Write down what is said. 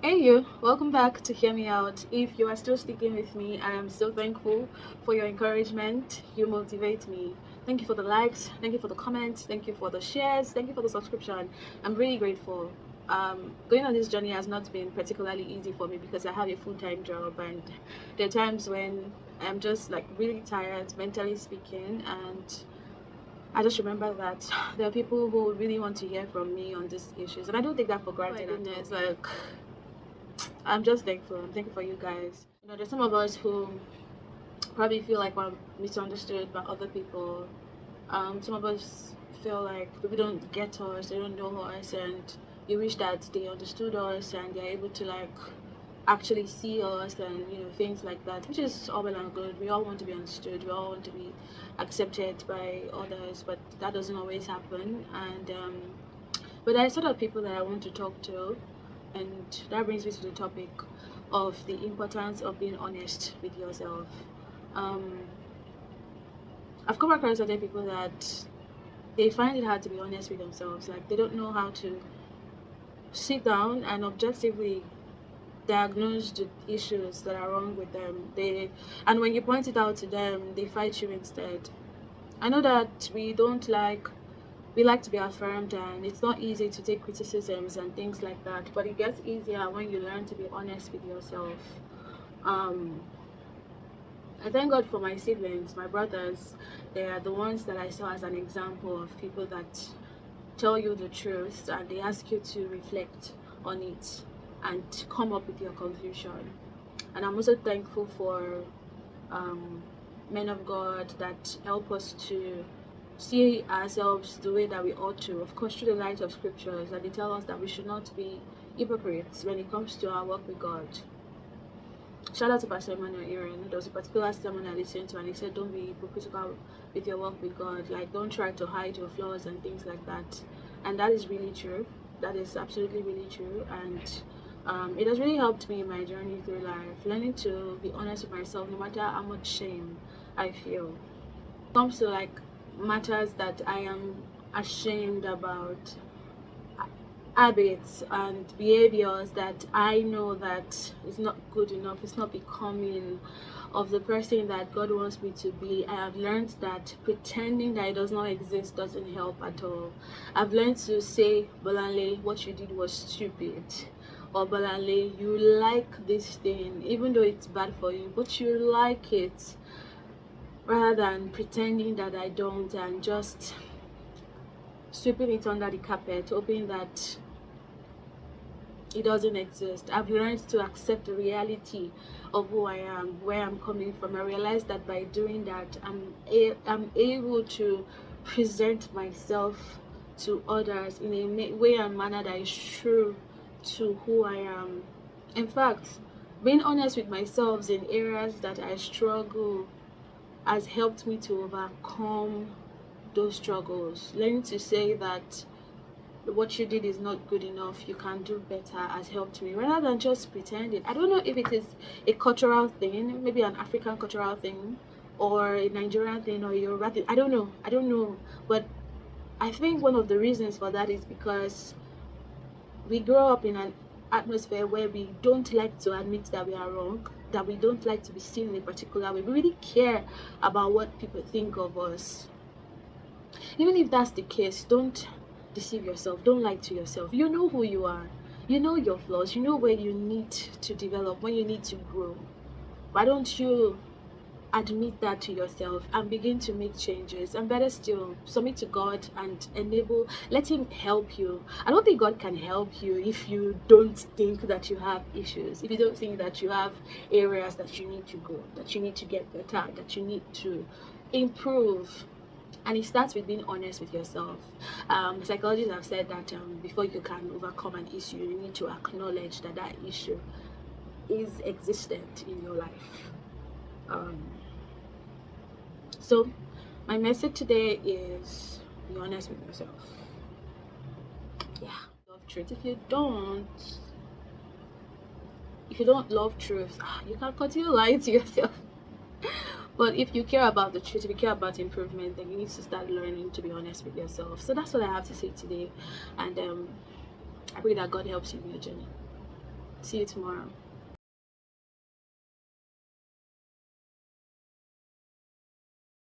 Hey you, welcome back to Hear Me Out. If you are still sticking with me, I am so thankful for your encouragement. You motivate me. Thank you for the likes, thank you for the comments, thank you for the shares, thank you for the subscription. I'm really grateful. Going on this journey has not been particularly easy for me because I have a full-time job, and there are times when I'm just like really tired, mentally speaking, and I just remember that there are people who really want to hear from me on these issues, and I don't take that for granted. Oh my goodness, like I'm just thankful. I'm thankful for you guys. There's some of us who probably feel like we're misunderstood by other people. Some of us feel like people don't get us, they don't know us, and you wish that they understood us and they're able to like actually see us and things like that, which is all well and good. We all want to be understood. We all want to be accepted by others, but that doesn't always happen. And but there are sort of people that I want to talk to, and that brings me to the topic of the importance of being honest with yourself. Um, I've come across other people that they find it hard to be honest with themselves. Like they don't know how to sit down and objectively diagnose the issues that are wrong with them. And when you point it out to them, they fight you instead. I know that we like to be affirmed, and it's not easy to take criticisms and things like that, but it gets easier when you learn to be honest with yourself. um I thank God for my siblings, my brothers. They are the ones that I saw as an example of people that tell you the truth and they ask you to reflect on it and come up with your conclusion. And I'm also thankful for um, men of God that help us to see ourselves the way that we ought to, of course, through the light of scriptures, and they tell us that we should not be hypocrites when it comes to our work with God. Shout out to Pastor Emmanuel Aaron. There was a particular sermon I listened to, and he said, don't be hypocritical with your work with God. Like, don't try to hide your flaws and things like that. And that is really true. That is absolutely really true. And it has really helped me in my journey through life, learning to be honest with myself no matter how much shame I feel. When it comes to like matters that I am ashamed about, habits and behaviors that I know that is not good enough, it's not becoming of the person that God wants me to be. I have learned that pretending that it does not exist doesn't help at all. I've learned to say, Bolanle, what you did was stupid. Or Bolanle, you like this thing, even though it's bad for you, but you like it. Rather than pretending that I don't and just sweeping it under the carpet, hoping that it doesn't exist. I've learned to accept the reality of who I am, where I'm coming from. I realize that by doing that, I'm able to present myself to others in a way and manner that is true to who I am. In fact, being honest with myself in areas that I struggle has helped me to overcome those struggles. Learning to say that what you did is not good enough, you can do better, has helped me rather than just pretending. I don't know if it is a cultural thing, maybe an African cultural thing, or a Nigerian thing, or a Yoruba thing. I don't know, but I think one of the reasons for that is because we grow up in an atmosphere where we don't like to admit that we are wrong, that we don't like to be seen in a particular way. We really care about what people think of us. Even if that's the case, don't deceive yourself. Don't lie to yourself. You know who you are. You know your flaws. You know where you need to develop, when you need to grow. Why don't you admit that to yourself and begin to make changes? And better still, submit to God and let Him help you. I don't think God can help you if you don't think that you have issues, if you don't think that you have areas that you need to grow, that you need to get better, that you need to improve. And it starts with being honest with yourself. Psychologists have said that before you can overcome an issue, you need to acknowledge that that issue is existent in your life. um, so my message today is be honest with yourself. Yeah, love truth. If you don't love truth, you can continue lying to yourself. But if you care about the truth, if you care about improvement, then you need to start learning to be honest with yourself. So that's what I have to say today. And I pray that God helps you in your journey. See you tomorrow.